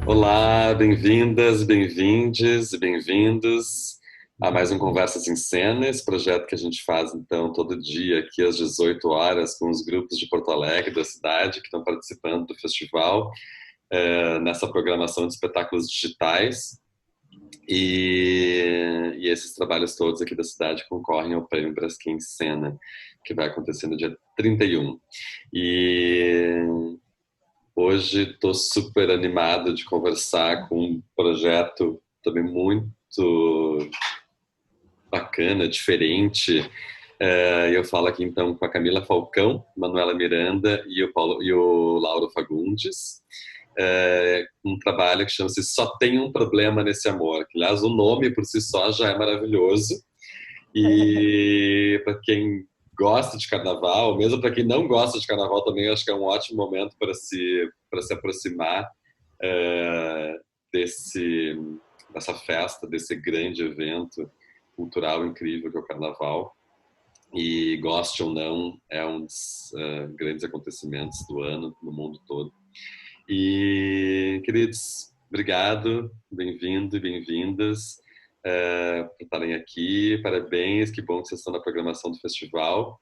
Olá, bem-vindas, bem-vindes e bem-vindos a mais um Conversas em Cena, esse projeto que a gente faz então todo dia aqui às 18 horas com os grupos de Porto Alegre, da cidade, que estão participando do festival, nessa programação de espetáculos digitais. E esses trabalhos todos aqui da cidade concorrem ao Prêmio Braskem Cena, que vai acontecer no dia 31. E hoje estou super animado de conversar com um projeto também muito bacana, diferente. Eu falo aqui então com a Camila Falcão, Manuela Miranda e o Lauro Fagundes. Um trabalho que chama-se Só Tem um Problema Nesse Amor, que aliás o nome por si só já é maravilhoso. E para quem gosta de carnaval, mesmo para quem não gosta de carnaval também, acho que é um ótimo momento para se aproximar é, desse, dessa festa, desse grande evento cultural incrível que é o carnaval. E goste ou não, é um dos grandes acontecimentos do ano no mundo todo. E, queridos, obrigado, bem-vindo e bem-vindas por estarem aqui. Parabéns, que bom que vocês estão na programação do festival.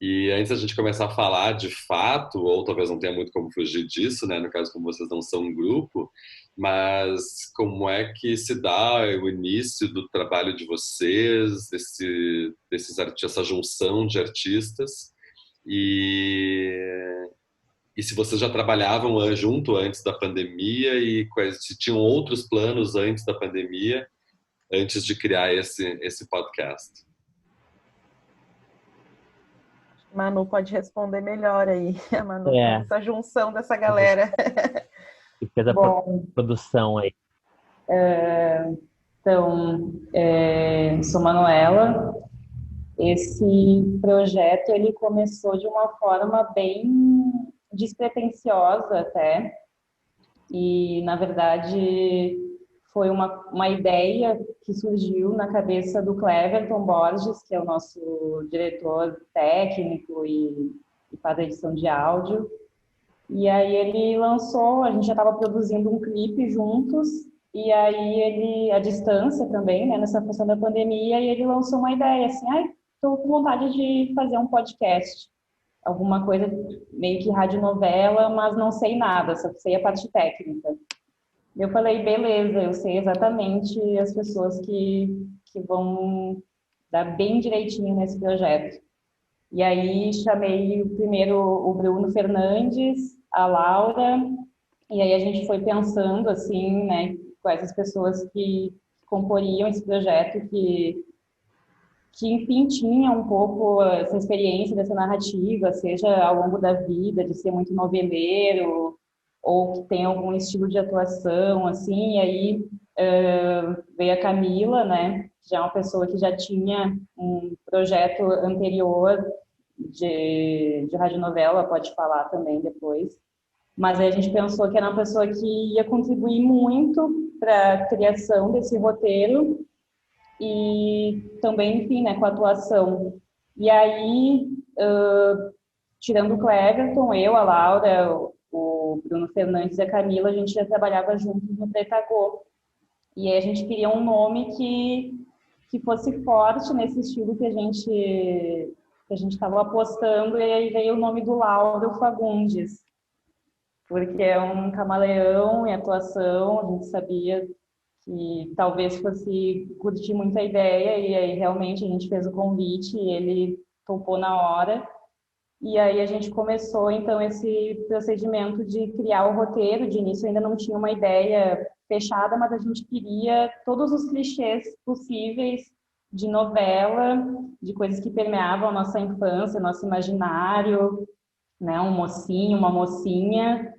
E antes da gente começar a falar de fato, ou talvez não tenha muito como fugir disso, né? No caso, como vocês não são um grupo, mas como é que se dá o início do trabalho de vocês, essa junção de artistas? E, e se vocês já trabalhavam junto antes da pandemia e se tinham outros planos antes da pandemia, antes de criar esse podcast? Manu pode responder melhor aí. A Manu faz É, essa junção dessa galera. que fez a Bom, produção aí. sou Manuela. Esse projeto ele começou de uma forma bem despretensiosa até, e na verdade foi uma ideia que surgiu na cabeça do Cleverton Borges, que é o nosso diretor técnico e faz a edição de áudio. E aí ele lançou, a gente já estava produzindo um clipe juntos, e aí ele, à distância também, né, nessa função da pandemia, e ele lançou uma ideia assim, estou com vontade de fazer um podcast, alguma coisa meio que radionovela, mas não sei nada, só sei a parte técnica. Eu falei, beleza, eu sei exatamente as pessoas que vão dar bem direitinho nesse projeto. E aí chamei primeiro o Bruno Fernandes, a Laura, e aí a gente foi pensando, assim, né, quais as pessoas que comporiam esse projeto, que enfim, tinham um pouco essa experiência dessa narrativa, seja ao longo da vida, de ser muito noveleiro, ou que tem algum estilo de atuação, assim, e aí veio a Camila, né, que já é uma pessoa que já tinha um projeto anterior de radionovela, pode falar também depois, mas aí a gente pensou que era uma pessoa que ia contribuir muito para a criação desse roteiro e também, enfim, né, com a atuação. E aí, tirando o Cleverton, eu, a Laura, o Bruno Fernandes e a Camila, a gente já trabalhava juntos no Pretagô. E aí a gente queria um nome que fosse forte nesse estilo que a gente estava apostando, e aí veio o nome do Lauro Fagundes, porque é um camaleão em atuação, a gente sabia que talvez fosse curtir muito a ideia, e aí realmente a gente fez o convite e ele topou na hora. E aí a gente começou, então, esse procedimento de criar o roteiro. De início ainda não tinha uma ideia fechada, mas a gente queria todos os clichês possíveis de novela, de coisas que permeavam a nossa infância, nosso imaginário, né? Um mocinho, uma mocinha,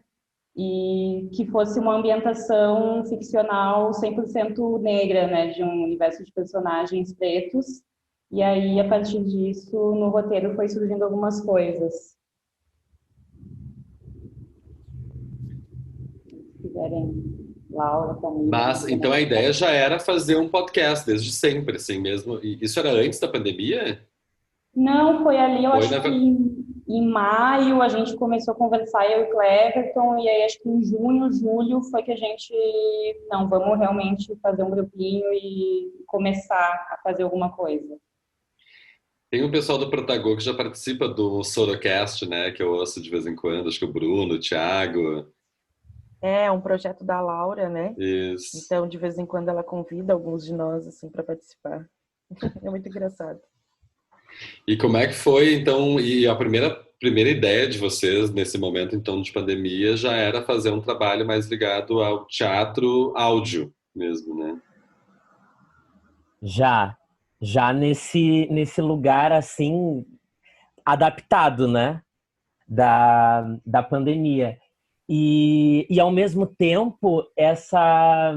e que fosse uma ambientação ficcional 100% negra, né? De um universo de personagens pretos. E aí, a partir disso, no roteiro foi surgindo algumas coisas. Se quiserem, Laura, Camila. Mas, então a ideia já era fazer um podcast desde sempre, assim mesmo. E isso era antes da pandemia? Não, foi ali, eu Foi acho que Em maio, a gente começou a conversar, eu e o Cleverton, e aí acho que em junho, julho, foi que a gente, não, vamos realmente fazer um grupinho e começar a fazer alguma coisa. Tem um pessoal do Protagô que já participa do Sorocast, né? Que eu ouço de vez em quando. Acho que o Bruno, o Thiago. É um projeto da Laura, né? Isso. Então, de vez em quando ela convida alguns de nós assim para participar. É muito engraçado. E como é que foi, então, e a primeira ideia de vocês nesse momento, então, de pandemia já era fazer um trabalho mais ligado ao teatro áudio mesmo, né? Já, já nesse lugar assim adaptado, né, da pandemia. E ao mesmo tempo essa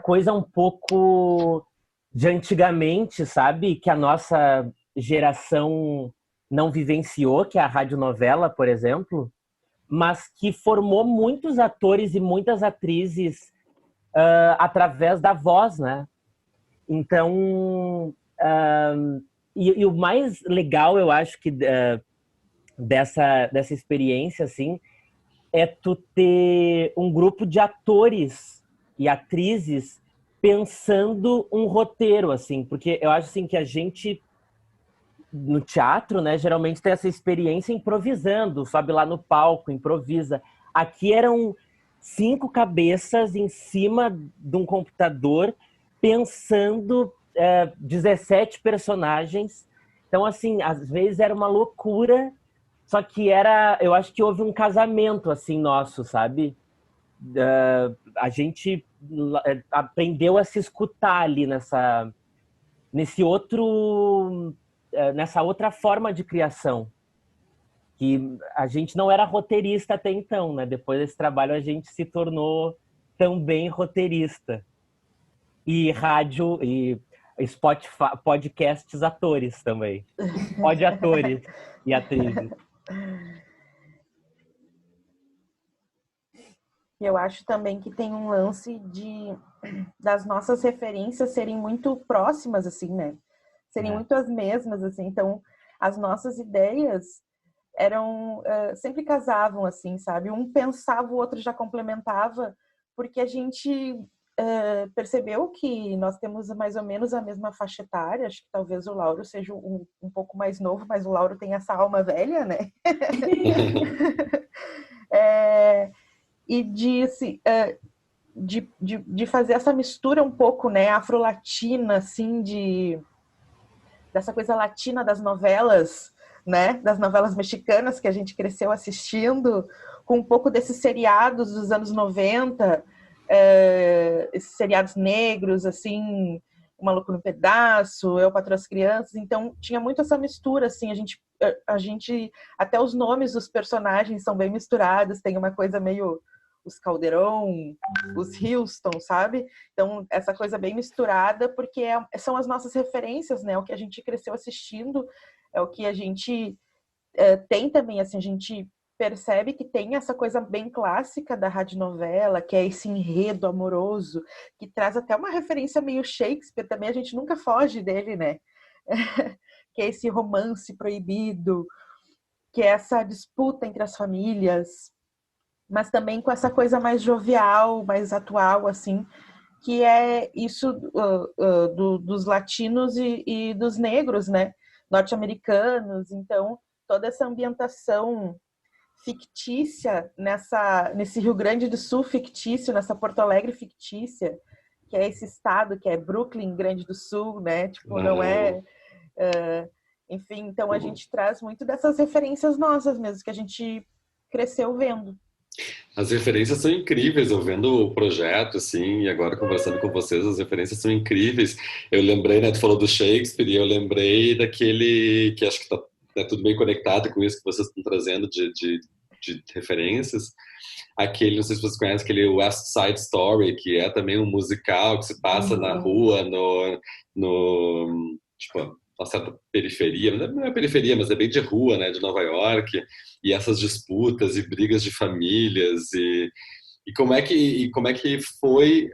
coisa um pouco de antigamente, sabe, que a nossa geração não vivenciou, que é a radionovela, por exemplo, mas que formou muitos atores e muitas atrizes através da voz, né? Então, e o mais legal, eu acho que dessa experiência, assim, é tu ter um grupo de atores e atrizes pensando um roteiro, assim, porque eu acho assim que a gente no teatro, né, geralmente tem essa experiência improvisando, sobe lá no palco, improvisa. Aqui eram 5 cabeças em cima de um computador pensando 17 personagens. Então, assim, às vezes era uma loucura, só que eu acho que houve um casamento, assim, nosso, sabe? A gente aprendeu a se escutar ali nessa outra forma de criação, que a gente não era roteirista até então, né? Depois desse trabalho a gente se tornou também roteirista. E rádio e Spotify, podcasts atores também. Pod atores e atrizes. E eu acho também que tem um lance das nossas referências serem muito próximas, assim, né? Serem muito as mesmas, assim. Então, as nossas ideias eram sempre casavam, assim, sabe? Um pensava, o outro já complementava, porque a gente percebeu que nós temos mais ou menos a mesma faixa etária. Acho que talvez o Lauro seja um pouco mais novo, mas o Lauro tem essa alma velha, né? E de fazer essa mistura um pouco, né, afro-latina, assim, dessa coisa latina das novelas, né, das novelas mexicanas que a gente cresceu assistindo, com um pouco desses seriados dos anos 90, esses seriados negros, assim, O Maluco no Pedaço, Eu, Patroa as Crianças. Então tinha muito essa mistura, assim, a gente até os nomes dos personagens são bem misturados, tem uma coisa meio os Calderon, os Houston, sabe? Então, essa coisa bem misturada, porque são as nossas referências, né? O que a gente cresceu assistindo, é o que a gente tem também, assim, a gente percebe que tem essa coisa bem clássica da radionovela, que é esse enredo amoroso, que traz até uma referência meio Shakespeare, também a gente nunca foge dele, né? Que é esse romance proibido, que é essa disputa entre as famílias, mas também com essa coisa mais jovial, mais atual, assim, que é isso dos latinos e dos negros, né? Norte-americanos. Então, toda essa ambientação fictícia nesse Rio Grande do Sul fictício, nessa Porto Alegre fictícia, que é esse estado que é Brooklyn, Grande do Sul, né? Tipo, não é... enfim, então a gente traz muito dessas referências nossas mesmo, que a gente cresceu vendo. As referências são incríveis, eu vendo o projeto, assim, e agora conversando com vocês, as referências são incríveis. Eu lembrei, né, tu falou do Shakespeare, e eu lembrei daquele, que acho que tá tudo bem conectado com isso que vocês estão trazendo de referências. Aquele, não sei se vocês conhecem, aquele West Side Story, que é também um musical que se passa na rua, tipo, uma certa periferia, não é periferia, mas é bem de rua, né, de Nova York, e essas disputas e brigas de famílias, e como é que foi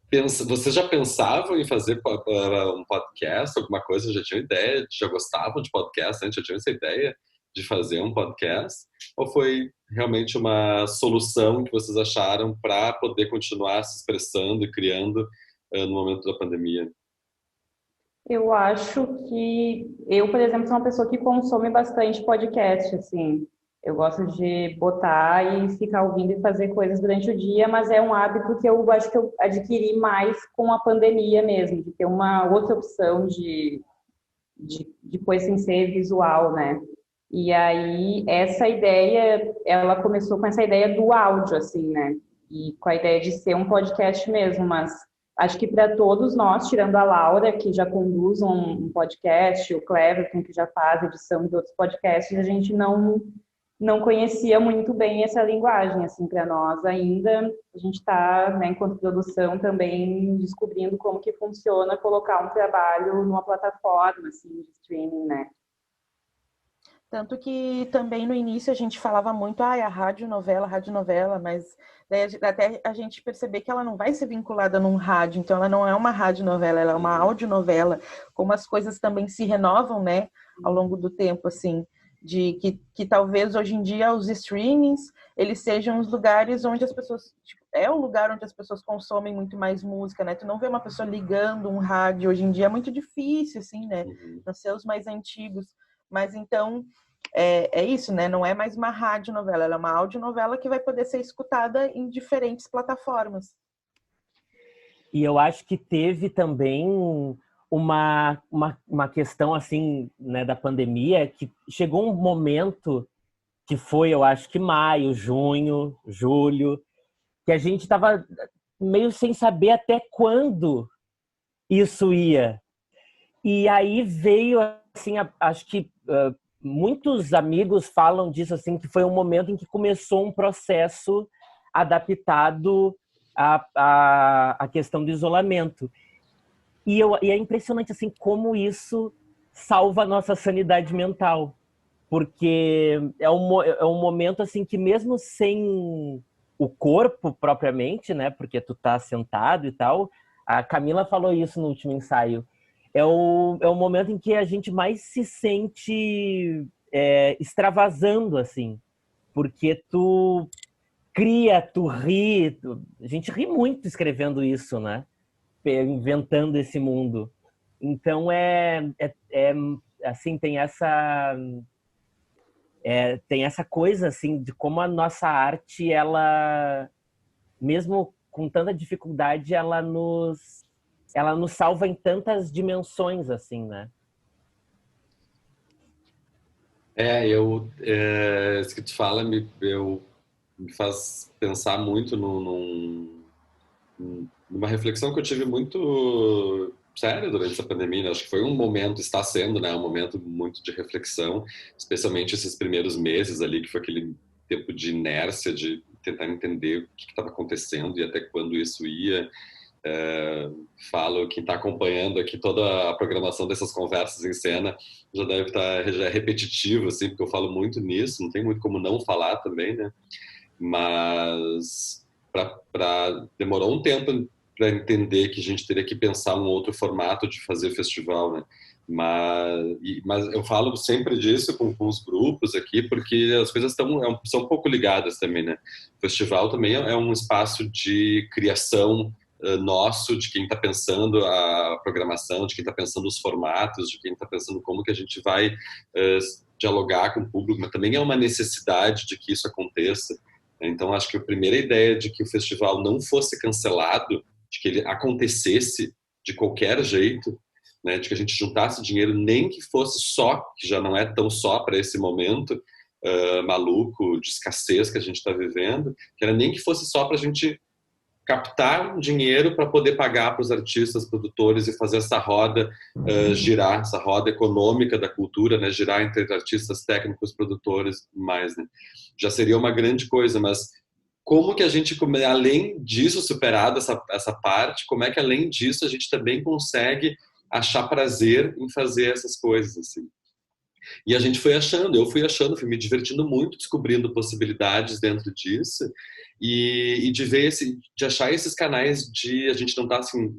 Vocês já pensavam em fazer um podcast, alguma coisa? Já tinham ideia? Já gostavam de podcast antes? Já tinham essa ideia de fazer um podcast? Ou foi realmente uma solução que vocês acharam para poder continuar se expressando e criando no momento da pandemia? Eu acho que eu, por exemplo, sou uma pessoa que consome bastante podcast, assim. Eu gosto de botar e ficar ouvindo e fazer coisas durante o dia, mas é um hábito que eu acho que eu adquiri mais com a pandemia mesmo, de ter uma outra opção de coisa sem ser visual, né? E aí, essa ideia, ela começou com essa ideia do áudio, assim, né? E com a ideia de ser um podcast mesmo, mas acho que para todos nós, tirando a Laura, que já conduz um podcast, o Cleverton, que já faz edição de outros podcasts, a gente não conhecia muito bem essa linguagem, assim, para nós ainda. A gente está, né, enquanto produção, também descobrindo como que funciona colocar um trabalho numa plataforma, assim, de streaming, né? Tanto que também no início a gente falava muito, a radionovela, mas daí até a gente perceber que ela não vai ser vinculada num rádio, então ela não é uma radionovela, ela é uma audionovela, como as coisas também se renovam, né, ao longo do tempo, assim, de que talvez hoje em dia os streamings, eles sejam os lugares onde as pessoas, tipo, é o lugar onde as pessoas consomem muito mais música, né, tu não vê uma pessoa ligando um rádio, hoje em dia é muito difícil, assim, né, não ser os mais antigos. Mas então, é isso, né? Não é mais uma radionovela, ela é uma audionovela que vai poder ser escutada em diferentes plataformas. E eu acho que teve também uma questão, assim, né, da pandemia, que chegou um momento que foi, eu acho que maio, junho, julho, que a gente estava meio sem saber até quando isso ia. E aí veio, assim, acho que muitos amigos falam disso, assim, que foi um momento em que começou um processo adaptado à questão do isolamento. E é impressionante, assim, como isso salva a nossa sanidade mental. Porque é um momento, assim, que mesmo sem o corpo propriamente, né, porque tu tá sentado e tal, a Camila falou isso no último ensaio, é o momento em que a gente mais se sente extravasando, assim, porque tu cria, tu ri, a gente ri muito escrevendo isso, né? Inventando esse mundo. Então assim, tem essa coisa, assim, de como a nossa arte, ela, mesmo com tanta dificuldade, ela nos salva em tantas dimensões, assim, né? Isso que tu fala me faz pensar muito numa reflexão que eu tive muito séria durante essa pandemia, né? Acho que foi um momento, está sendo, né, um momento muito de reflexão, especialmente esses primeiros meses ali, que foi aquele tempo de inércia, de tentar entender o que estava acontecendo e até quando isso ia. Falo, quem está acompanhando aqui toda a programação dessas conversas em cena já deve estar já é repetitivo, assim, porque eu falo muito nisso, não tem muito como não falar também, né? Mas demorou um tempo para entender que a gente teria que pensar um outro formato de fazer festival, né? Mas eu falo sempre disso com os grupos aqui, porque as coisas são um pouco ligadas também, né? O festival também é um espaço de criação nosso, de quem está pensando a programação, de quem está pensando os formatos, de quem está pensando como que a gente vai dialogar com o público, mas também é uma necessidade de que isso aconteça. Então, acho que a primeira ideia de que o festival não fosse cancelado, de que ele acontecesse de qualquer jeito, né, de que a gente juntasse dinheiro, nem que fosse só, que já não é tão só para esse momento maluco, de escassez que a gente está vivendo, que era nem que fosse só para a gente captar dinheiro para poder pagar para os artistas, produtores e fazer essa roda girar, essa roda econômica da cultura, né, girar entre artistas, técnicos, produtores, mais, né? Já seria uma grande coisa, mas como que a gente, além disso, superado essa parte, como é que além disso a gente também consegue achar prazer em fazer essas coisas, assim? E a gente foi achando, eu fui achando, fui me divertindo muito, descobrindo possibilidades dentro disso, e de ver de achar esses canais de a gente não tá assim,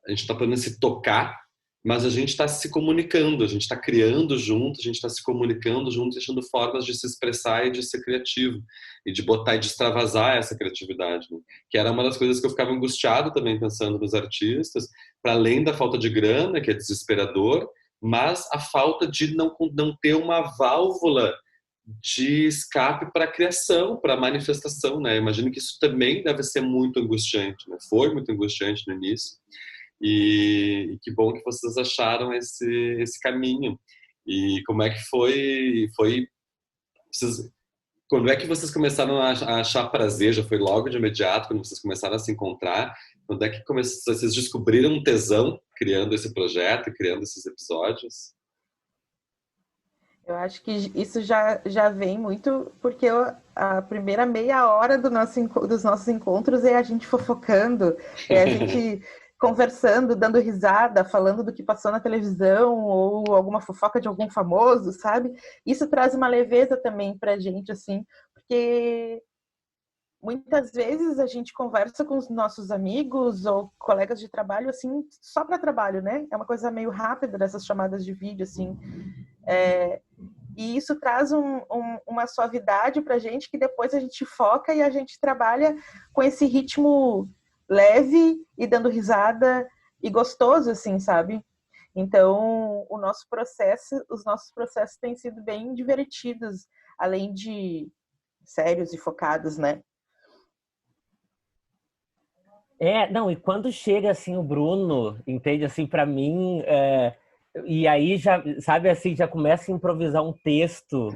a gente está podendo se tocar, mas a gente está se comunicando, a gente está criando junto, a gente está se comunicando junto, achando formas de se expressar e de ser criativo, e de botar e de extravasar essa criatividade, né? Que era uma das coisas que eu ficava angustiado também pensando nos artistas, para além da falta de grana, que é desesperador, mas a falta de não ter uma válvula de escape para a criação, para a manifestação, né? Eu imagino que isso também deve ser muito angustiante, né? Foi muito angustiante no início. E que bom que vocês acharam esse caminho. E como é que foi quando é que vocês começaram a achar prazer? Já foi logo de imediato, quando vocês começaram a se encontrar? Quando é que vocês descobriram um tesão criando esse projeto, criando esses episódios? Eu acho que isso já vem muito porque a primeira meia hora dos nossos encontros é a gente fofocando, é a gente conversando, dando risada, falando do que passou na televisão ou alguma fofoca de algum famoso, sabe? Isso traz uma leveza também pra gente, assim, porque muitas vezes a gente conversa com os nossos amigos ou colegas de trabalho, assim, só para trabalho, né? É uma coisa meio rápida dessas chamadas de vídeo, assim. E isso traz uma suavidade pra gente que depois a gente foca e a gente trabalha com esse ritmo leve e dando risada e gostoso, assim, sabe? Então, os nossos processos têm sido bem divertidos, além de sérios e focados, né? Não, e quando chega assim o Bruno, entende, assim, para mim, e aí já, sabe, assim, já começa a improvisar um texto,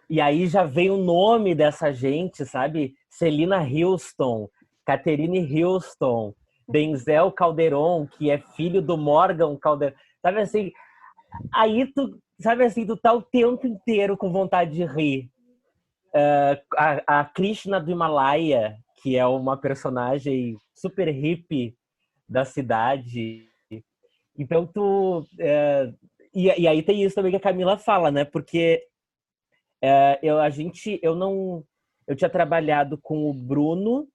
e aí já vem o nome dessa gente, sabe? Celina Houston, Catherine Houston, Denzel Calderon, que é filho do Morgan Calderon, sabe assim? Aí tu, sabe assim, tu tá o tempo inteiro com vontade de rir. A Krishna do Himalaia, que é uma personagem super hippie da cidade. Então tu... E aí tem isso também que a Camila fala, né? Porque eu tinha trabalhado com o Bruno,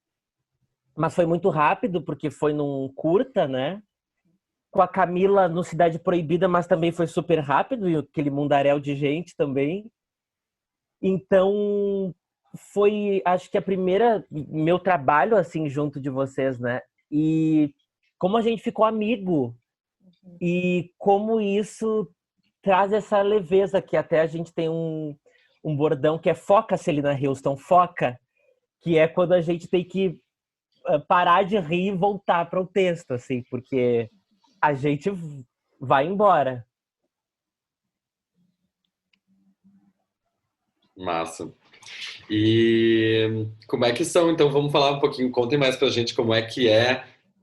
mas foi muito rápido, porque foi num curta, né? Com a Camila no Cidade Proibida, mas também foi super rápido, e aquele mundaréu de gente também. Então, foi, acho que meu trabalho, assim, junto de vocês, né? E como a gente ficou amigo, e como isso traz essa leveza, que até a gente tem um bordão que é foca, Celina Houston, foca, que é quando a gente tem que parar de rir e voltar para o texto, assim, porque a gente vai embora. Massa. E como é que são? Então, vamos falar um pouquinho, contem mais pra gente como é que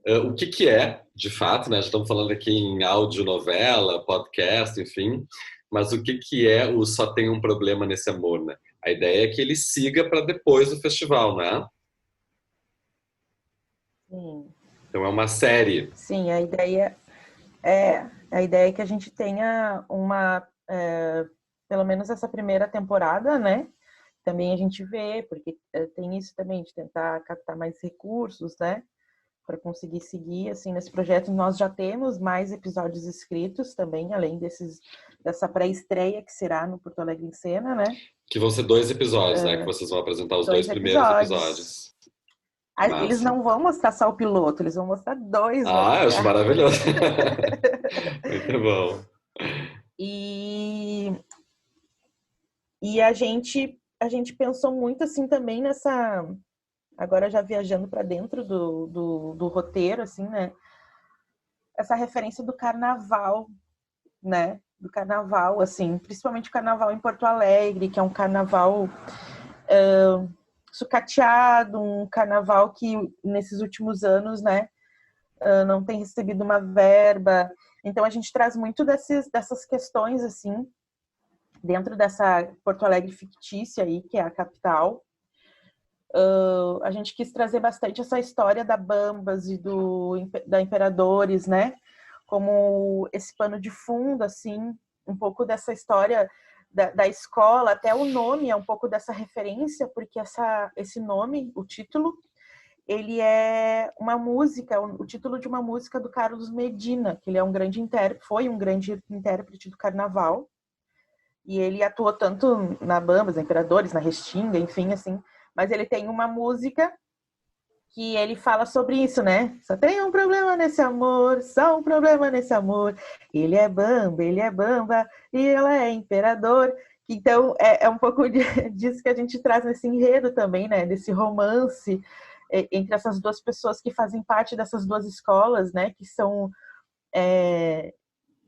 o que é, de fato, né? Já estamos falando aqui em áudio, novela, podcast, enfim, mas o que é o Só Tem um Problema Nesse Amor, né? A ideia é que ele siga para depois do festival, né? Sim. Então é uma série. Sim, a ideia é que a gente tenha pelo menos essa primeira temporada, né? Também a gente vê, porque tem isso também de tentar captar mais recursos, né? Para conseguir seguir assim nesse projeto. Nós já temos mais episódios escritos também, além dessa pré-estreia que será no Porto Alegre em Cena, né? Que vão ser 2 episódios, né? Que vocês vão apresentar os 2 primeiros episódios. Eles não vão mostrar só o piloto, eles vão mostrar 2. Eu acho maravilhoso. Muito bom. E a gente pensou muito assim também nessa... Agora já viajando para dentro do roteiro, assim, né? Essa referência do carnaval, né? Do carnaval, assim, principalmente o carnaval em Porto Alegre, que é um carnaval sucateado, um carnaval que nesses últimos anos, né, não tem recebido uma verba. Então a gente traz muito dessas questões, assim, dentro dessa Porto Alegre fictícia aí, que é a capital. A gente quis trazer bastante essa história da Bambas e da Imperadores, né? como esse pano de fundo, assim, um pouco dessa história da escola, até o nome é um pouco dessa referência, porque esse nome, o título, ele é uma música, o título de uma música do Carlos Medina, que ele é foi um grande intérprete do carnaval, e ele atuou tanto na Bambas, na Imperadores, na Restinga, enfim, assim, mas ele tem uma música que ele fala sobre isso, né? Só tem um problema nesse amor, só um problema nesse amor. Ele é bamba, e ela é imperador. Então, é um pouco disso que a gente traz nesse enredo também, né? Desse romance entre essas duas pessoas que fazem parte dessas duas escolas, né? Que são...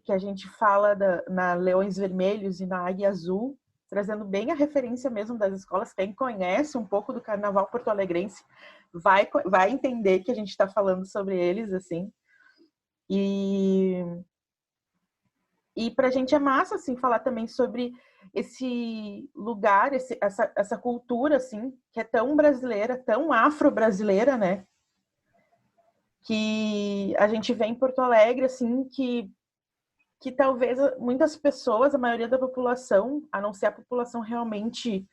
que a gente fala na Leões Vermelhos e na Águia Azul, trazendo bem a referência mesmo das escolas. Quem conhece um pouco do carnaval porto-alegrense vai entender que a gente está falando sobre eles, assim. E para a gente é massa, assim, falar também sobre esse lugar, essa cultura, assim, que é tão brasileira, tão afro-brasileira, né? Que a gente vê em Porto Alegre, assim, que talvez muitas pessoas, a maioria da população, a não ser a população realmente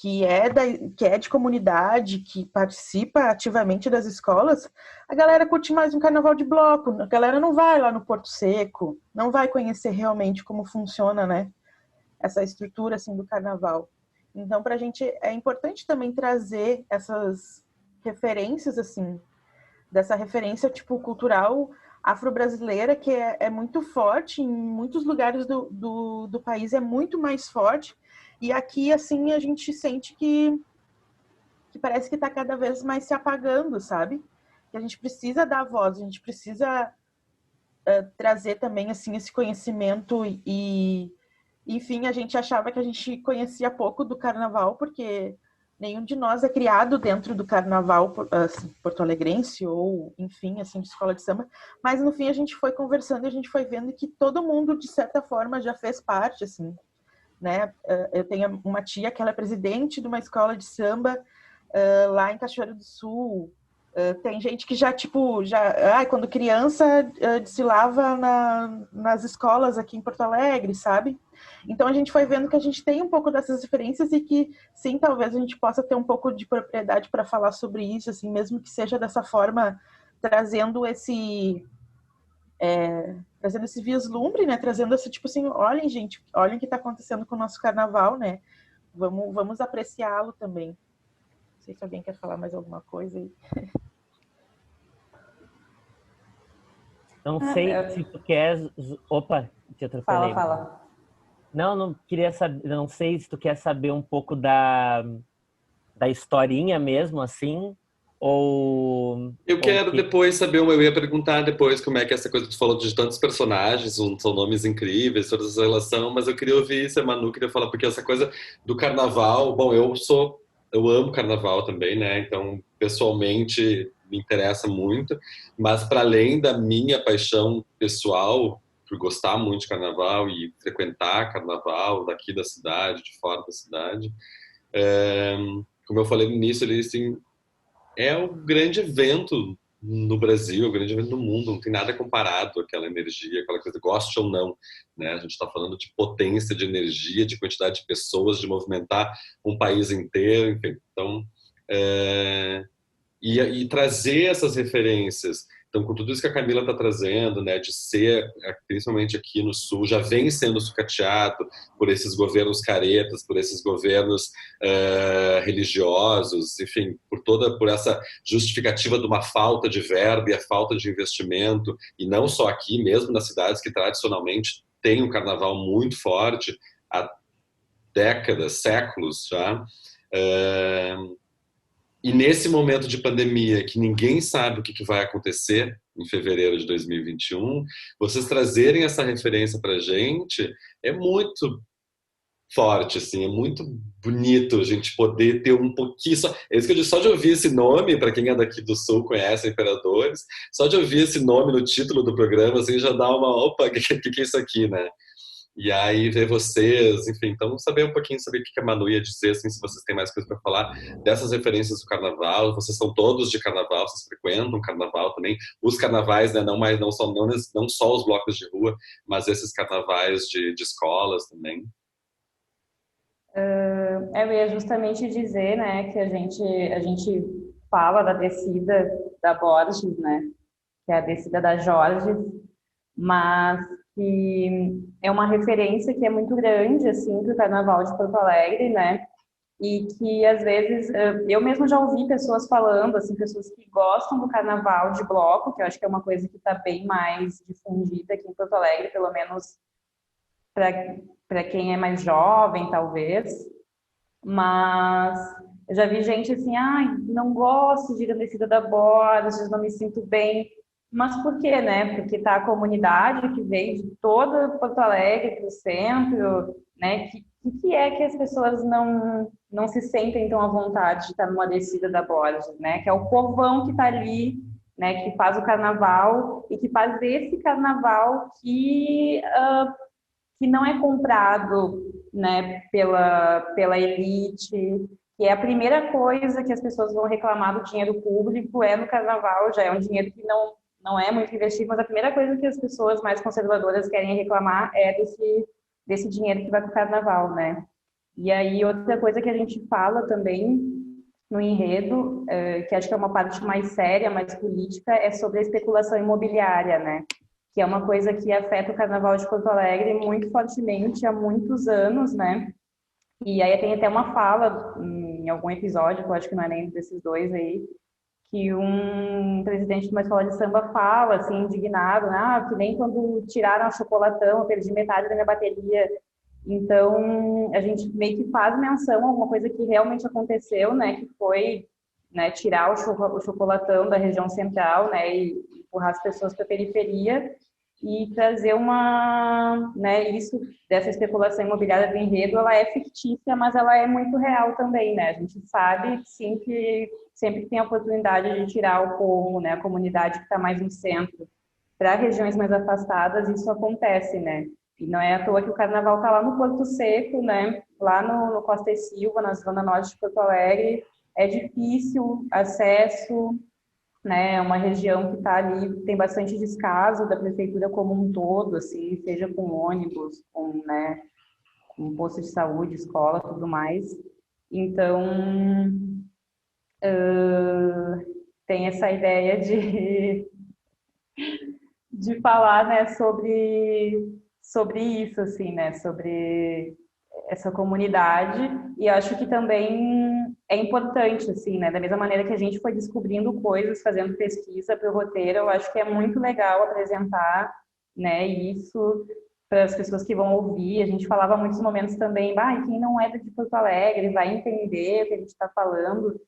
que é de comunidade, que participa ativamente das escolas, a galera curte mais um carnaval de bloco, a galera não vai lá no Porto Seco, não vai conhecer realmente como funciona, né, essa estrutura assim do carnaval. Então, para a gente é importante também trazer essas referências, assim, dessa referência tipo cultural afro-brasileira, que é muito forte, em muitos lugares do país é muito mais forte, e aqui, assim, a gente sente que parece que está cada vez mais se apagando, sabe? Que a gente precisa dar voz, a gente precisa trazer também, assim, esse conhecimento e, enfim, a gente achava que a gente conhecia pouco do carnaval, porque nenhum de nós é criado dentro do carnaval assim, porto-alegrense ou, enfim, assim, de escola de samba. Mas, no fim, a gente foi conversando e a gente foi vendo que todo mundo, de certa forma, já fez parte, assim, né? Eu tenho uma tia que ela é presidente de uma escola de samba lá em Cachoeira do Sul. Tem gente que já, tipo, quando criança, desfilava nas escolas aqui em Porto Alegre, sabe? Então, a gente foi vendo que a gente tem um pouco dessas referências e que, sim, talvez a gente possa ter um pouco de propriedade para falar sobre isso, assim, mesmo que seja dessa forma, trazendo esse vislumbre, né? Trazendo esse, tipo assim, olhem, gente, olhem o que está acontecendo com o nosso carnaval, né? Vamos apreciá-lo também. Não sei se alguém quer falar mais alguma coisa aí. Não sei se tu quer... Opa, te atrapalhei. Fala. Não queria saber, não sei se tu quer saber um pouco da historinha mesmo, assim, ou... Eu quero depois saber, eu ia perguntar depois como é que essa coisa que tu falou de tantos personagens, são nomes incríveis, toda essa relação, mas eu queria ouvir isso, a Manu queria falar, porque essa coisa do carnaval, bom, eu amo carnaval também, né, então pessoalmente me interessa muito, mas para além da minha paixão pessoal, por gostar muito de carnaval e frequentar carnaval daqui da cidade, de fora da cidade, como eu falei no início, ele assim, é o grande evento no Brasil, o grande evento do mundo, não tem nada comparado àquela energia, aquela coisa, goste ou não, né? A gente está falando de potência de energia, de quantidade de pessoas, de movimentar um país inteiro, enfim. Então, e trazer essas referências. Então, com tudo isso que a Camila está trazendo, né, de ser, principalmente aqui no Sul, já vem sendo sucateado por esses governos caretas, por esses governos religiosos, enfim, por essa justificativa de uma falta de verba e a falta de investimento, e não só aqui, mesmo nas cidades que tradicionalmente têm um carnaval muito forte, há décadas, séculos já. E nesse momento de pandemia, que ninguém sabe o que vai acontecer em fevereiro de 2021, vocês trazerem essa referência para a gente é muito forte, assim, é muito bonito a gente poder ter um pouquinho... É isso que eu disse, só de ouvir esse nome, para quem é daqui do Sul, conhece Imperadores, só de ouvir esse nome no título do programa, assim, já dá uma... Opa, o que é isso aqui, né? E aí ver vocês, enfim, então saber um pouquinho, saber o que a Manu ia dizer, assim, se vocês têm mais coisa para falar dessas referências do carnaval. Vocês são todos de carnaval, vocês frequentam carnaval também. Os carnavais, né, não só os blocos de rua, mas esses carnavais de escolas também. Eu ia justamente dizer, né, que a gente fala da descida da Borges, né, que é a descida da Jorge, mas que é uma referência que é muito grande, assim, para o Carnaval de Porto Alegre, né, e que, às vezes, eu mesmo já ouvi pessoas falando, assim, pessoas que gostam do Carnaval de bloco, que eu acho que é uma coisa que está bem mais difundida aqui em Porto Alegre, pelo menos para quem é mais jovem, talvez, mas eu já vi gente assim, não gosto de ir na descida da Borges, não me sinto bem. Mas por quê, né? Porque tá a comunidade que veio de toda Porto Alegre para o centro, né? Que é que as pessoas não se sentem tão à vontade de estar numa descida da Borges, né? Que é o povão que está ali, né? Que faz o carnaval e que faz esse carnaval que não é comprado, né, pela elite, que é a primeira coisa que as pessoas vão reclamar do dinheiro público é no carnaval, já é um dinheiro que não é muito investido, mas a primeira coisa que as pessoas mais conservadoras querem reclamar é desse dinheiro que vai para o carnaval, né? E aí, outra coisa que a gente fala também no enredo, que acho que é uma parte mais séria, mais política, é sobre a especulação imobiliária, né? Que é uma coisa que afeta o Carnaval de Porto Alegre muito fortemente há muitos anos, né? E aí tem até uma fala em algum episódio, que eu acho que não é nem desses dois aí, que um presidente de uma escola de samba fala, assim, indignado, né? Que nem quando tiraram o chocolatão, eu perdi metade da minha bateria. Então, a gente meio que faz menção a alguma coisa que realmente aconteceu, né? Que foi, né, tirar o chocolatão da região central, né? E empurrar as pessoas para a periferia e trazer né, isso dessa especulação imobiliária do enredo, ela é fictícia, mas ela é muito real também, né? A gente sabe, sim, que sempre que tem a oportunidade de tirar o povo, né, a comunidade que está mais no centro, para regiões mais afastadas, isso acontece, né? E não é à toa que o carnaval está lá no Porto Seco, né? Lá no Costa e Silva, na zona norte de Porto Alegre, é difícil acesso, né? É uma região que está ali, tem bastante descaso da prefeitura como um todo, assim, seja com ônibus, né, com posto de saúde, escola, tudo mais. Então, tem essa ideia de falar, né, sobre isso, assim, né, sobre essa comunidade, e acho que também é importante, assim, né, da mesma maneira que a gente foi descobrindo coisas, fazendo pesquisa para o roteiro, eu acho que é muito legal apresentar, né, isso para as pessoas que vão ouvir. A gente falava muitos momentos também, quem não é de Porto Alegre vai entender o que a gente está falando.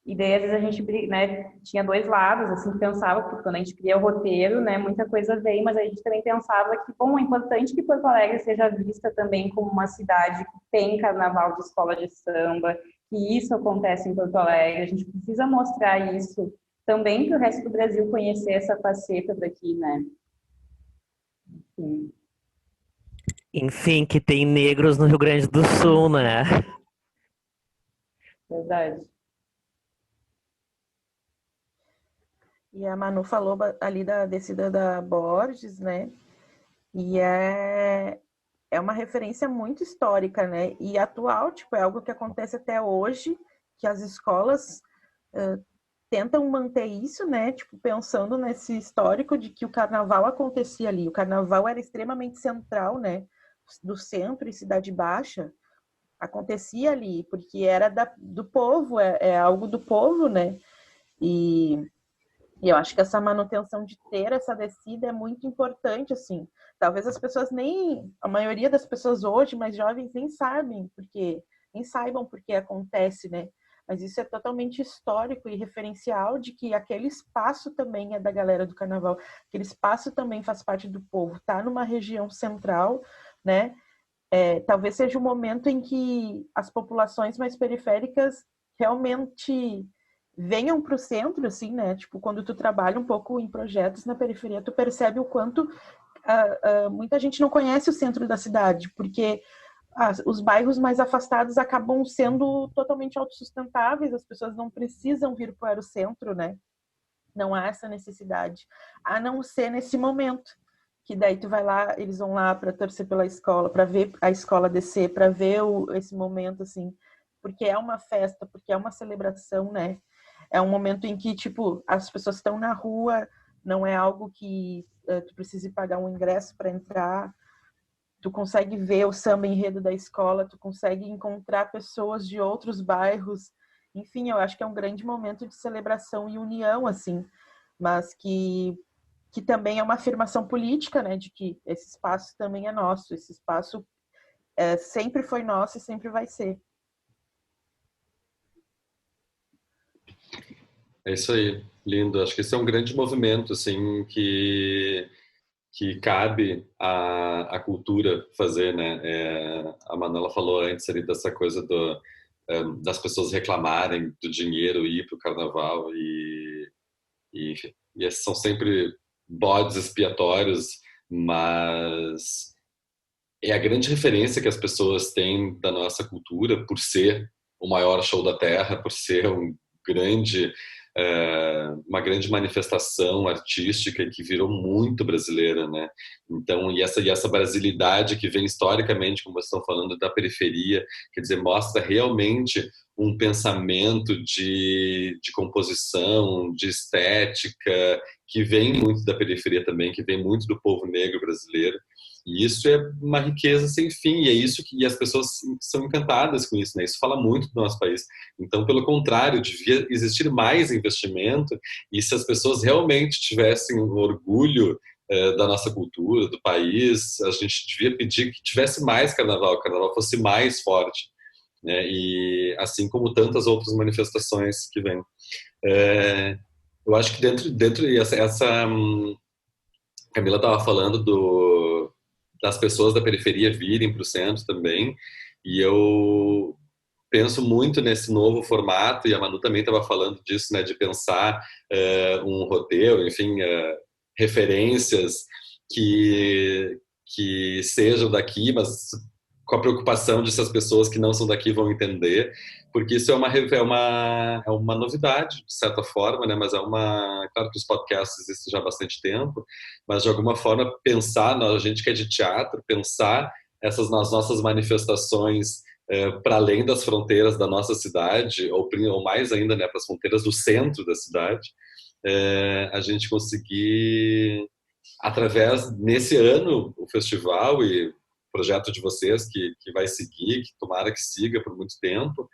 E daí, às vezes, a gente, né, tinha dois lados, assim, pensava, porque quando a gente cria o roteiro, né, muita coisa vem, mas a gente também pensava que, bom, é importante que Porto Alegre seja vista também como uma cidade que tem carnaval de escola de samba, que isso acontece em Porto Alegre, a gente precisa mostrar isso também para o resto do Brasil conhecer essa faceta daqui, né? Enfim. Enfim, que tem negros no Rio Grande do Sul, né? Verdade. E a Manu falou ali da descida da Borges, né? E é uma referência muito histórica, né? E atual, tipo, é algo que acontece até hoje, que as escolas tentam manter isso, né? Tipo, pensando nesse histórico de que o carnaval acontecia ali. O carnaval era extremamente central, né? Do centro e Cidade Baixa. Acontecia ali, porque era do povo, é algo do povo, né? E eu acho que essa manutenção de ter essa descida é muito importante, assim. Talvez as pessoas a maioria das pessoas hoje, mais jovens, nem saibam porque acontece, né? Mas isso é totalmente histórico e referencial de que aquele espaço também é da galera do carnaval, aquele espaço também faz parte do povo, tá numa região central, né? Talvez seja o momento em que as populações mais periféricas realmente venham para o centro, assim, né? Tipo, quando tu trabalha um pouco em projetos na periferia, tu percebe o quanto muita gente não conhece o centro da cidade, porque os bairros mais afastados acabam sendo totalmente autossustentáveis, as pessoas não precisam vir para o centro, né? Não há essa necessidade, a não ser nesse momento, que daí tu vai lá, eles vão lá para torcer pela escola, para ver a escola descer, para ver esse momento, assim, porque é uma festa, porque é uma celebração, né? É um momento em que, tipo, as pessoas estão na rua, não é algo que tu precise pagar um ingresso para entrar, tu consegue ver o samba enredo da escola, tu consegue encontrar pessoas de outros bairros. Enfim, eu acho que é um grande momento de celebração e união, assim, mas que também é uma afirmação política, né, de que esse espaço também é nosso, esse espaço sempre foi nosso e sempre vai ser. É isso aí, lindo. Acho que esse é um grande movimento, assim, que cabe à cultura fazer, né? A Manuela falou antes ali dessa coisa das pessoas reclamarem do dinheiro ir para o carnaval enfim, e esses são sempre bodes expiatórios, mas é a grande referência que as pessoas têm da nossa cultura por ser o maior show da Terra, por ser grande uma grande manifestação artística que virou muito brasileira, né? Então, e essa brasilidade que vem historicamente, como vocês estão falando, da periferia, quer dizer, mostra realmente um pensamento de composição, de estética, que vem muito da periferia também, que vem muito do povo negro brasileiro. E isso é uma riqueza sem fim, e é isso que as pessoas são encantadas com isso, né? Isso fala muito do nosso país. Então, pelo contrário, devia existir mais investimento, e se as pessoas realmente tivessem um orgulho da nossa cultura, do país, a gente devia pedir que tivesse mais carnaval, que o carnaval fosse mais forte, né? E assim como tantas outras manifestações que vêm. Eu acho que dentro Camila estava falando das pessoas da periferia virem para o centro também, e eu penso muito nesse novo formato, e a Manu também estava falando disso, né, de pensar um roteiro, enfim, referências que sejam daqui, mas com a preocupação de se as pessoas que não são daqui vão entender, porque isso é uma novidade, de certa forma, né? Mas claro que os podcasts existem já há bastante tempo, mas de alguma forma pensar, a gente que é de teatro, pensar nas nossas manifestações para além das fronteiras da nossa cidade, ou mais ainda, né, para as fronteiras do centro da cidade, a gente conseguir, nesse ano, o festival e projeto de vocês que vai seguir, que tomara que siga por muito tempo,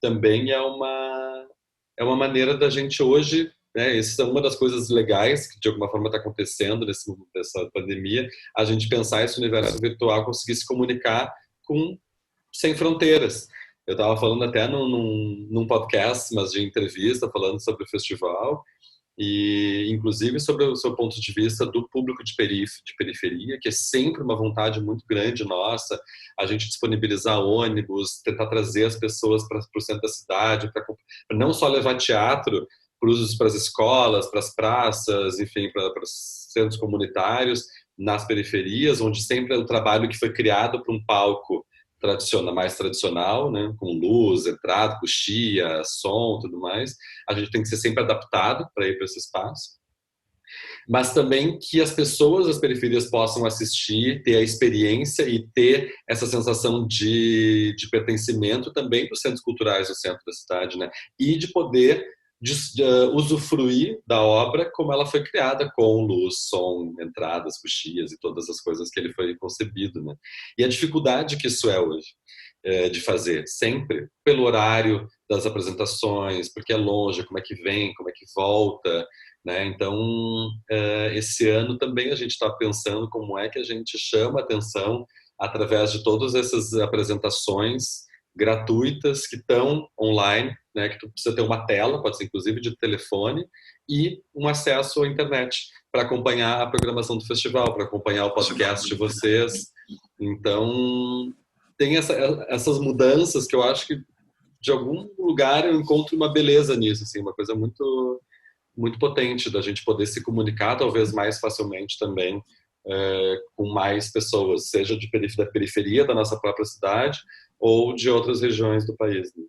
também é uma maneira da gente hoje, né, isso é uma das coisas legais que de alguma forma está acontecendo nessa pandemia, a gente pensar esse universo virtual, conseguir se comunicar sem fronteiras. Eu estava falando até num podcast, mas de entrevista, falando sobre o festival, e inclusive sobre o seu ponto de vista do público de periferia, que é sempre uma vontade muito grande nossa, a gente disponibilizar ônibus, tentar trazer as pessoas para o centro da cidade, para não só levar teatro para as escolas, para as praças, enfim, para os centros comunitários, nas periferias, onde sempre é o trabalho que foi criado para um palco mais tradicional, né, com luz, entrada, coxia, som, tudo mais. A gente tem que ser sempre adaptado para ir para esse espaço. Mas também que as pessoas das periferias possam assistir, ter a experiência e ter essa sensação de pertencimento também para os centros culturais do centro da cidade, né? E de poder usufruir da obra como ela foi criada, com luz, som, entradas, coxias e todas as coisas que ele foi concebido, né? E a dificuldade que isso é hoje de fazer, sempre pelo horário das apresentações, porque é longe, como é que vem, como é que volta, né? Então, esse ano também a gente está pensando como é que a gente chama atenção através de todas essas apresentações gratuitas que estão online, né, que tu precisa ter uma tela, pode ser inclusive de telefone, e um acesso à internet para acompanhar a programação do festival, para acompanhar o podcast de vocês. Então, tem essas mudanças que eu acho que, de algum lugar, eu encontro uma beleza nisso, assim, uma coisa muito, muito potente da gente poder se comunicar, talvez mais facilmente também, com mais pessoas, seja da periferia da nossa própria cidade ou de outras regiões do país. Né?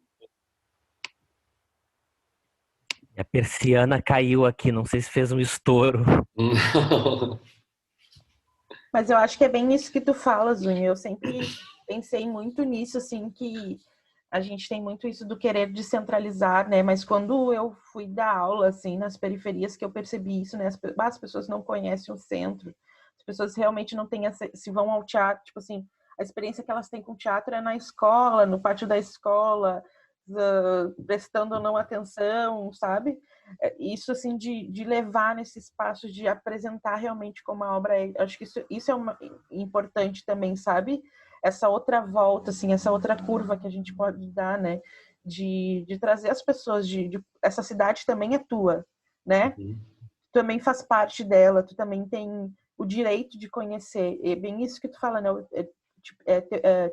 A persiana caiu aqui, não sei se fez um estouro. Mas eu acho que é bem isso que tu falas, Zunha. Eu sempre pensei muito nisso, assim, que a gente tem muito isso do querer descentralizar, né? Mas quando eu fui dar aula, assim, nas periferias, que eu percebi isso, né? As pessoas não conhecem o centro. As pessoas realmente não têm, se vão ao teatro, tipo assim, a experiência que elas têm com o teatro é na escola, no pátio da escola, prestando ou não atenção, sabe? Isso, assim, de levar nesse espaço, de apresentar realmente como a obra é. Acho que isso é importante também, sabe? Essa outra volta, assim, essa outra curva que a gente pode dar, né? De trazer as pessoas, essa cidade também é tua, né? Uhum. Tu também faz parte dela, tu também tem o direito de conhecer. É bem isso que tu fala, né?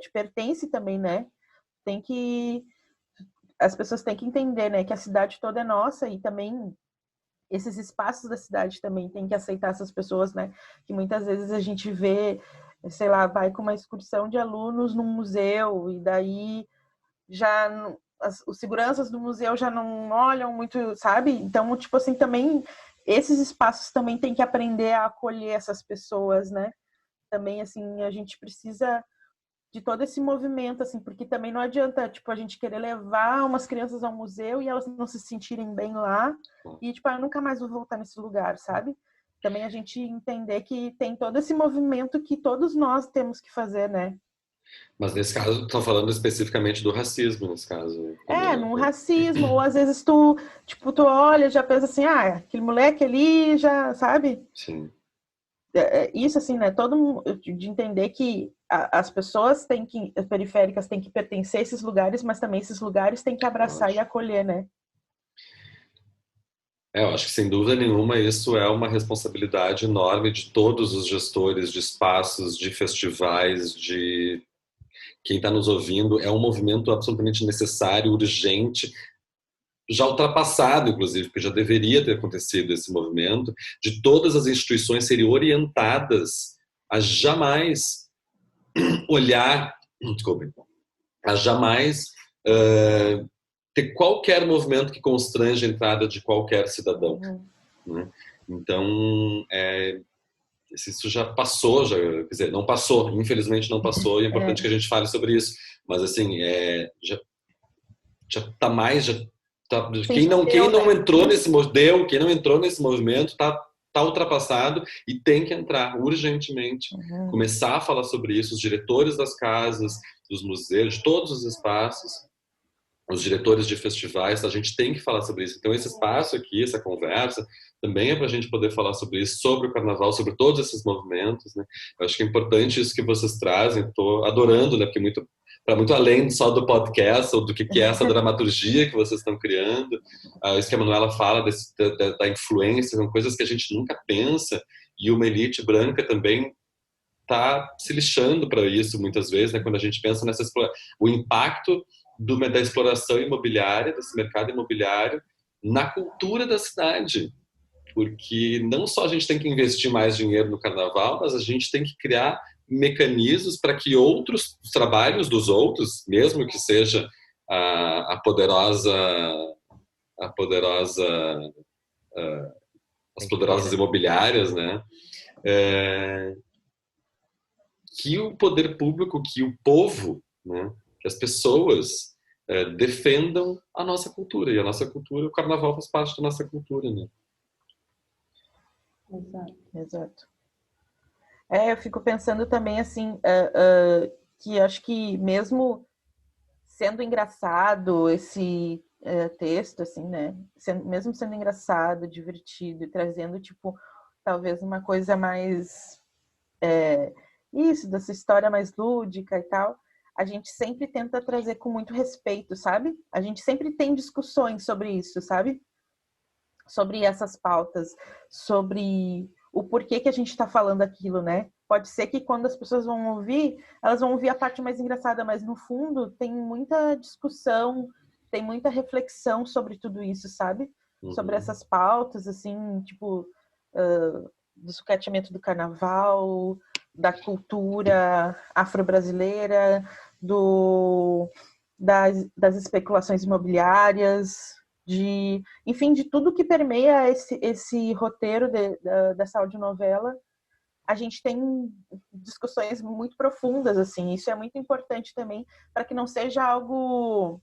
Te pertence também, né? Tem que... As pessoas têm que entender, né? Que a cidade toda é nossa e também esses espaços da cidade também tem que aceitar essas pessoas, né? Que muitas vezes a gente vê, sei lá, vai com uma excursão de alunos num museu e daí já os seguranças do museu já não olham muito, sabe? Então, tipo assim, também esses espaços também tem que aprender a acolher essas pessoas, né? Também, assim, a gente precisa de todo esse movimento, assim, porque também não adianta, tipo, a gente querer levar umas crianças ao museu e elas não se sentirem bem lá e, tipo, eu nunca mais vou voltar nesse lugar, sabe? Também a gente entender que tem todo esse movimento que todos nós temos que fazer, né? Mas nesse caso, estão falando especificamente do racismo, nesse caso. Num racismo, ou às vezes tipo, tu olha, já pensa assim, aquele moleque ali já, sabe? Sim. Isso assim, né? Todo mundo de entender que as pessoas as periféricas têm que pertencer a esses lugares, mas também esses lugares têm que abraçar e acolher, né? Eu acho que sem dúvida nenhuma isso é uma responsabilidade enorme de todos os gestores de espaços, de festivais, de quem está nos ouvindo. É um movimento absolutamente necessário, urgente, já ultrapassado, inclusive, porque já deveria ter acontecido esse movimento, de todas as instituições serem orientadas a jamais olhar, desculpe, a jamais ter qualquer movimento que constrange a entrada de qualquer cidadão. Né? Então, isso já passou, quer dizer, não passou, infelizmente não passou, e é importante que a gente fale sobre isso. Mas, assim, já está mais... quem não entrou nesse movimento está ultrapassado e tem que entrar urgentemente. Começar a falar sobre isso, os diretores das casas, dos museus, de todos os espaços, os diretores de festivais, a gente tem que falar sobre isso. Então, esse espaço aqui, essa conversa, também é para a gente poder falar sobre isso, sobre o carnaval, sobre todos esses movimentos, né? Eu acho que é importante isso que vocês trazem. Estou adorando, né? Porque para muito além só do podcast ou do que é essa dramaturgia que vocês estão criando. Isso que a Manuela fala da influência, são coisas que a gente nunca pensa, e uma elite branca também está se lixando para isso muitas vezes, né? Quando a gente pensa o impacto da exploração imobiliária, desse mercado imobiliário, na cultura da cidade. Porque não só a gente tem que investir mais dinheiro no carnaval, mas a gente tem que criar mecanismos para que outros trabalhos dos outros, mesmo que seja as poderosas imobiliárias, né? Que o poder público, que o povo, né? Que as pessoas defendam a nossa cultura. E a nossa cultura, o carnaval faz parte da nossa cultura, né? Exato. Eu fico pensando também, assim, que acho que mesmo sendo engraçado esse texto, assim, né? Mesmo sendo engraçado, divertido e trazendo, tipo, talvez uma coisa mais... dessa história mais lúdica e tal, a gente sempre tenta trazer com muito respeito, sabe? A gente sempre tem discussões sobre isso, sabe? Sobre essas pautas, sobre o porquê que a gente está falando aquilo, né? Pode ser que quando as pessoas vão ouvir, elas vão ouvir a parte mais engraçada, mas no fundo tem muita discussão, tem muita reflexão sobre tudo isso, sabe? Sobre essas pautas, assim, tipo, do sucateamento do carnaval, da cultura afro-brasileira, das especulações imobiliárias, enfim, de tudo que permeia esse roteiro dessa audionovela. A gente tem discussões muito profundas, assim, isso é muito importante também, para que não seja algo...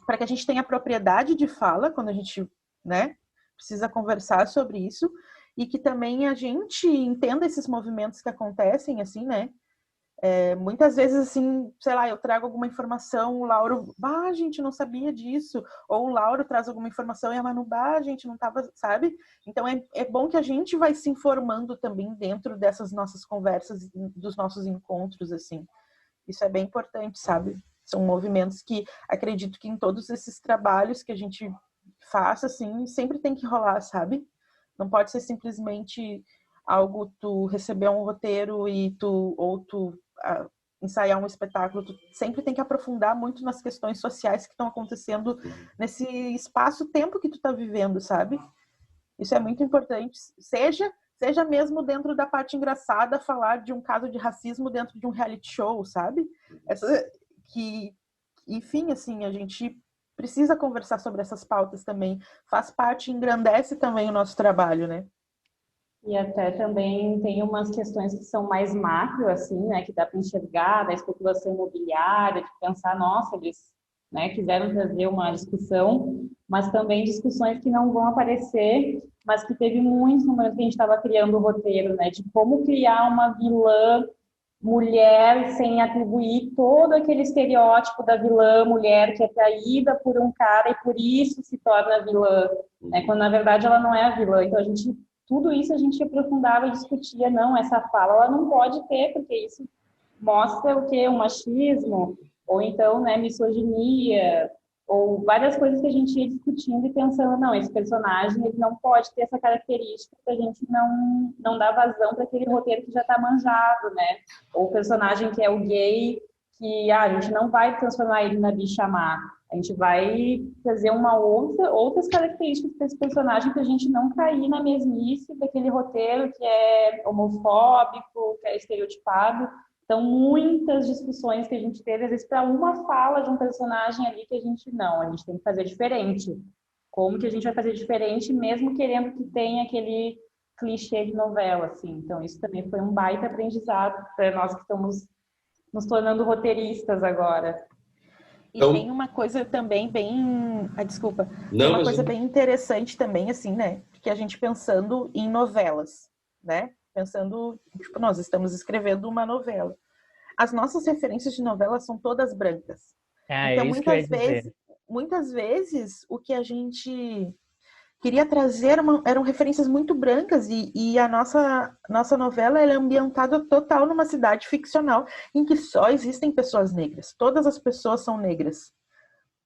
para que a gente tenha propriedade de fala, quando a gente, né, precisa conversar sobre isso, e que também a gente entenda esses movimentos que acontecem, assim, né? Muitas vezes, assim, sei lá, eu trago alguma informação, o Lauro, a gente não sabia disso, ou o Lauro traz alguma informação e a Manu, a gente não tava, sabe? Então é bom que a gente vai se informando também dentro dessas nossas conversas, dos nossos encontros, assim. Isso é bem importante, sabe? São movimentos que acredito que em todos esses trabalhos que a gente faça, assim, sempre tem que rolar, sabe? Não pode ser simplesmente algo tu receber um roteiro e tu ensaiar um espetáculo. Tu sempre tem que aprofundar muito nas questões sociais que estão acontecendo nesse espaço-tempo que tu tá vivendo, sabe? Isso é muito importante. Seja mesmo dentro da parte engraçada, falar de um caso de racismo dentro de um reality show, sabe? Enfim, assim, a gente precisa conversar sobre essas pautas também. Faz parte, engrandece também o nosso trabalho, né? E até também tem umas questões que são mais macro, assim, né? Que dá para enxergar, da especulação imobiliária, de pensar, nossa, eles, né, quiseram trazer uma discussão, mas também discussões que não vão aparecer, mas que teve muito no momento que a gente estava criando o roteiro, né? De como criar uma vilã mulher sem atribuir todo aquele estereótipo da vilã mulher que é traída por um cara e por isso se torna vilã, né? Quando na verdade ela não é a vilã. Então tudo isso a gente aprofundava e discutia, não, essa fala ela não pode ter, porque isso mostra o quê? Um machismo, ou então, né, misoginia, ou várias coisas que a gente ia discutindo e pensando, não, esse personagem ele não pode ter essa característica para a gente não dar vazão para aquele roteiro que já está manjado, né? Ou o personagem que é o gay, que a gente não vai transformar ele na bicha má, a gente vai trazer outras características para esse personagem para a gente não cair na mesmice daquele roteiro que é homofóbico, que é estereotipado. Então, muitas discussões que a gente teve, às vezes, para uma fala de um personagem ali que a gente tem que fazer diferente. Como que a gente vai fazer diferente, mesmo querendo que tenha aquele clichê de novela, assim. Então, isso também foi um baita aprendizado para nós que estamos nos tornando roteiristas agora. E tem uma coisa também bem... desculpa. Não, uma coisa bem interessante também, assim, né? Que a gente pensando em novelas, né? Pensando, tipo, nós estamos escrevendo uma novela. As nossas referências de novela são todas brancas. Então, muitas vezes, o que a gente queria trazer eram referências muito brancas e a nossa novela ela é ambientada total numa cidade ficcional em que só existem pessoas negras. Todas as pessoas são negras.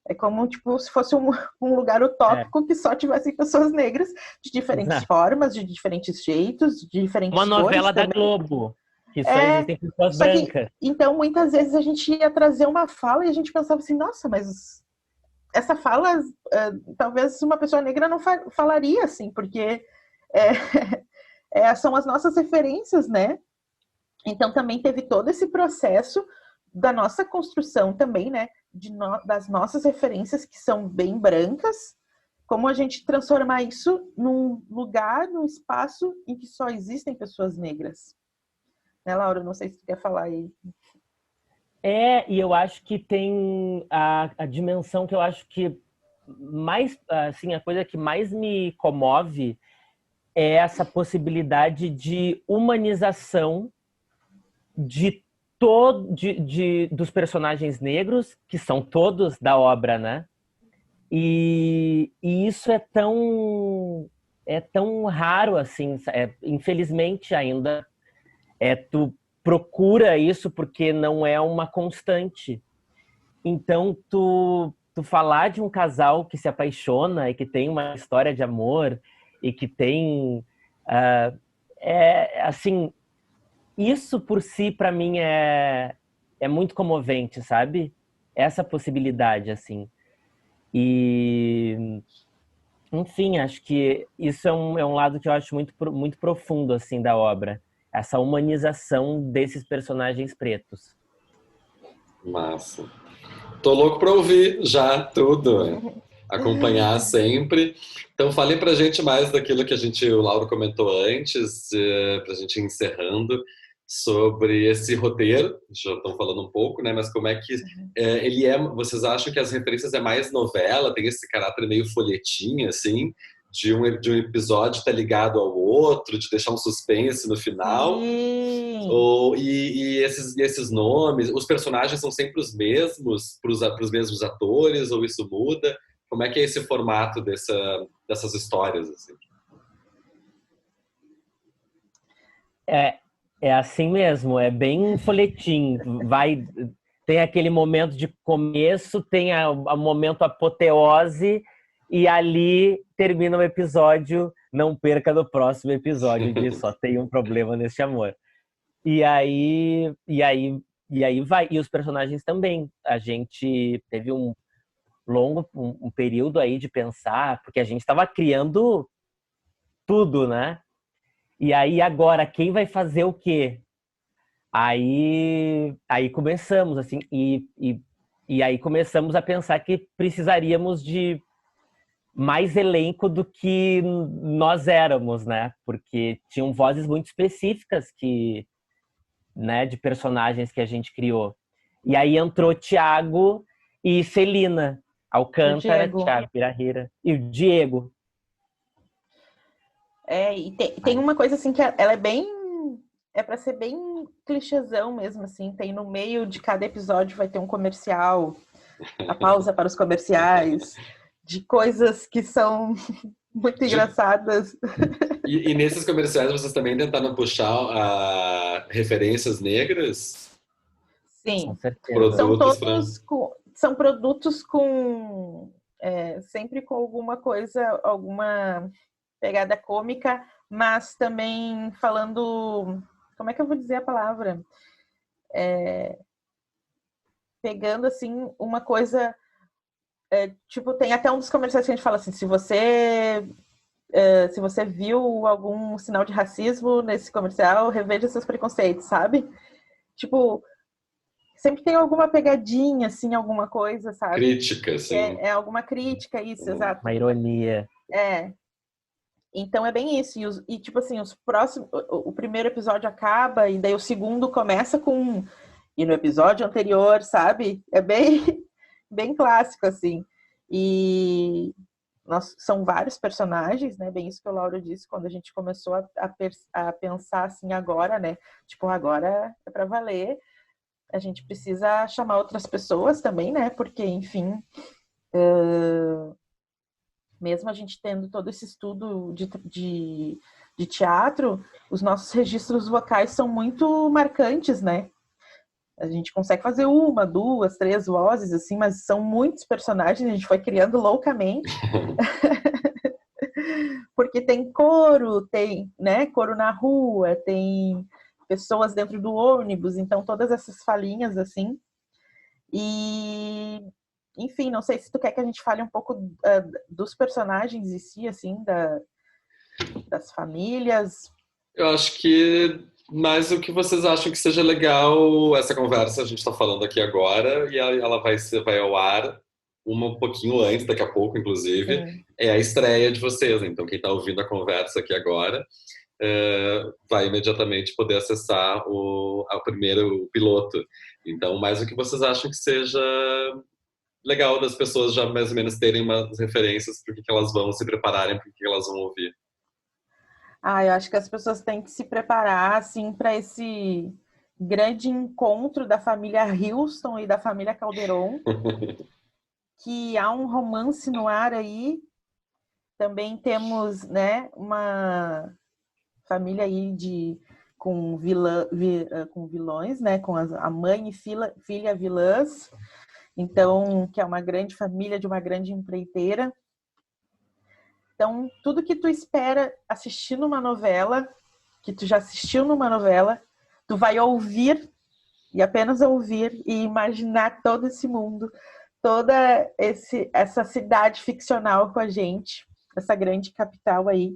É como tipo, se fosse um lugar utópico que só tivessem pessoas negras de diferentes formas, de diferentes jeitos, de diferentes cores. Uma novela da Globo, que só existem pessoas brancas. Então, muitas vezes a gente ia trazer uma fala e a gente pensava assim, nossa, mas essa fala, talvez uma pessoa negra não falaria assim, porque são as nossas referências, né? Então, também teve todo esse processo da nossa construção também, né? Das nossas referências que são bem brancas, como a gente transformar isso num lugar, num espaço em que só existem pessoas negras. Né, Laura? Não sei se tu quer falar aí. E eu acho que tem a dimensão que eu acho que mais, assim, a coisa que mais me comove é essa possibilidade de humanização dos personagens negros, que são todos da obra, né? E isso é tão raro, assim, infelizmente ainda. Tu procura isso porque não é uma constante. Então, tu falar de um casal que se apaixona e que tem uma história de amor e que tem... assim, isso por si, para mim, é muito comovente, sabe? Essa possibilidade, assim. E Enfim, acho que isso é um lado que eu acho muito profundo, assim, da obra. Essa humanização desses personagens pretos. Massa. Tô louco para ouvir já tudo, acompanhar sempre. Então fale pra gente mais daquilo que o Lauro comentou antes, pra gente ir encerrando, sobre esse roteiro. Já estão falando um pouco, né? Mas como é que ele é? Vocês acham que as referências é mais novela, tem esse caráter meio folhetim, assim, de um episódio estar ligado ao outro, de deixar um suspense no final? Sim. E esses nomes, os personagens são sempre os mesmos para os mesmos atores, ou isso muda? Como é que é esse formato dessas histórias? Assim? É assim mesmo, é bem folhetim. Tem aquele momento de começo, tem o momento apoteose, e ali termina o episódio. Não perca no próximo episódio de Só Tem um Problema Neste Amor. E aí vai. E os personagens também. A gente teve um longo um período aí de pensar, porque a gente estava criando tudo, né? E aí agora, quem vai fazer o quê? Aí começamos, assim, e aí começamos a pensar que precisaríamos de mais elenco do que nós éramos, né? Porque tinham vozes muito específicas né, de personagens que a gente criou. E aí entrou Thiago e Celina O Alcântara, Diego. Thiago Pirahira e o Diego. E tem uma coisa assim que ela é bem... É para ser bem clichêzão mesmo, assim. Tem no meio de cada episódio vai ter um comercial, a pausa para os comerciais, de coisas que são muito engraçadas. E nesses comerciais vocês também tentaram puxar referências negras? Sim. Com certeza. São produtos com sempre com alguma coisa, alguma pegada cômica, mas também falando, como é que eu vou dizer a palavra? Pegando assim uma coisa, tipo, tem até um dos comerciais que a gente fala assim, se você viu algum sinal de racismo nesse comercial, reveja seus preconceitos, sabe? Tipo, sempre tem alguma pegadinha, assim, alguma coisa, sabe? Crítica, sim. É alguma crítica, isso, exato. Uma ironia. Então é bem isso. E tipo assim, o primeiro episódio acaba e daí o segundo começa com... E no episódio anterior, sabe? É bem, bem clássico, assim. E são vários personagens, né? Bem isso que o Lauro disse quando a gente começou a pensar assim agora, né? Tipo, agora é para valer. A gente precisa chamar outras pessoas também, né? Porque, enfim, mesmo a gente tendo todo esse estudo de teatro, os nossos registros vocais são muito marcantes, né? A gente consegue fazer uma, duas, três vozes, assim, mas são muitos personagens, a gente foi criando loucamente. Porque tem coro, tem, né, coro na rua, tem pessoas dentro do ônibus, então todas essas falinhas, assim. E, enfim, não sei se tu quer que a gente fale um pouco dos personagens em si, assim, das famílias. Eu acho que mais o que vocês acham que seja legal essa conversa, a gente está falando aqui agora, e ela vai ao ar um pouquinho antes, daqui a pouco, inclusive, Sim. é a estreia de vocês. Então, quem está ouvindo a conversa aqui agora vai imediatamente poder acessar o primeiro piloto. Então, mais o que vocês acham que seja legal das pessoas já mais ou menos terem umas referências para o que elas vão se prepararem, para o que elas vão ouvir. Eu acho que as pessoas têm que se preparar, assim, para esse grande encontro da família Houston e da família Calderon, que há um romance no ar aí. Também temos, né, uma família aí com vilões, né, com a mãe e filha vilãs. Então, que é uma grande família de uma grande empreiteira. Então, tudo que tu espera assistir numa novela, que tu já assistiu numa novela, tu vai ouvir, e apenas ouvir, e imaginar todo esse mundo, toda essa cidade ficcional com a gente. essa grande capital aí.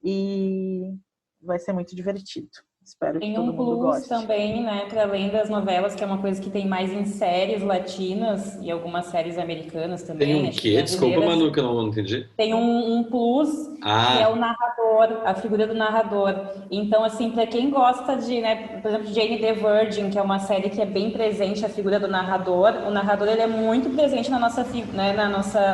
E vai ser muito divertido. Espero que Tem todo um mundo plus goste. também, né, para além das novelas, que é uma coisa que tem mais em séries latinas e algumas séries americanas Tem também, um acho que quê? Desculpa, brasileiras. Manu, que eu não entendi. Tem um plus que é o Ah, narrador, a figura do narrador. Então, assim, para quem gosta de, né, por exemplo, Jane the Virgin, que é uma série que é bem presente a figura do narrador, o narrador ele é muito presente na nossa, né,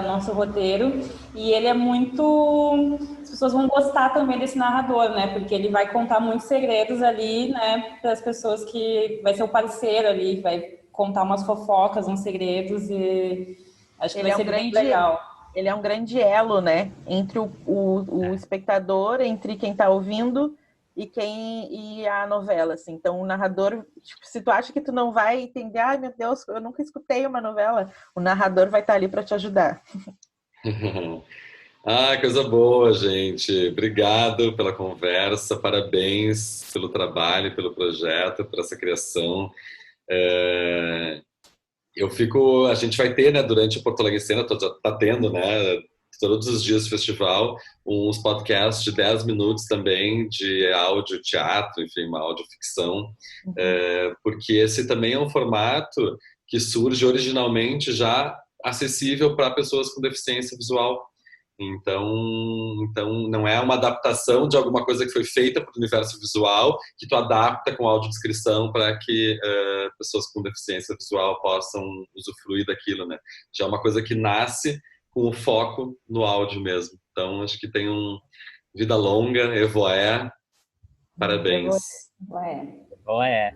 nosso roteiro, e ele é muito, as pessoas vão gostar também desse narrador, né, porque ele vai contar muitos segredos ali, né, para as pessoas que vai ser o parceiro ali, vai contar umas fofocas, uns segredos e acho que Ele vai é um ser bem grande, legal. ele é um grande elo, né? Entre o espectador, entre quem está ouvindo e a novela, assim. Então, o narrador, tipo, se tu acha que tu não vai entender, ai meu Deus, eu nunca escutei uma novela, o narrador vai estar ali para te ajudar. ah, coisa boa, gente. Obrigado pela conversa, parabéns pelo trabalho, pelo projeto, por essa criação. É, a gente vai ter, né, durante o Porto Alegre Cena, já tá tendo, né, todos os dias do festival, uns podcasts de 10 minutos também de áudio, teatro, enfim, uma audioficção, porque esse também é um formato que surge originalmente já acessível para pessoas com deficiência visual. Então não é uma adaptação de alguma coisa que foi feita para o universo visual que tu adapta com audiodescrição para que pessoas com deficiência visual possam usufruir daquilo, né? Já é uma coisa que nasce com o foco no áudio mesmo. Então acho que tem vida longa, Evoé, Eu vou parabéns. Ué. Ou é.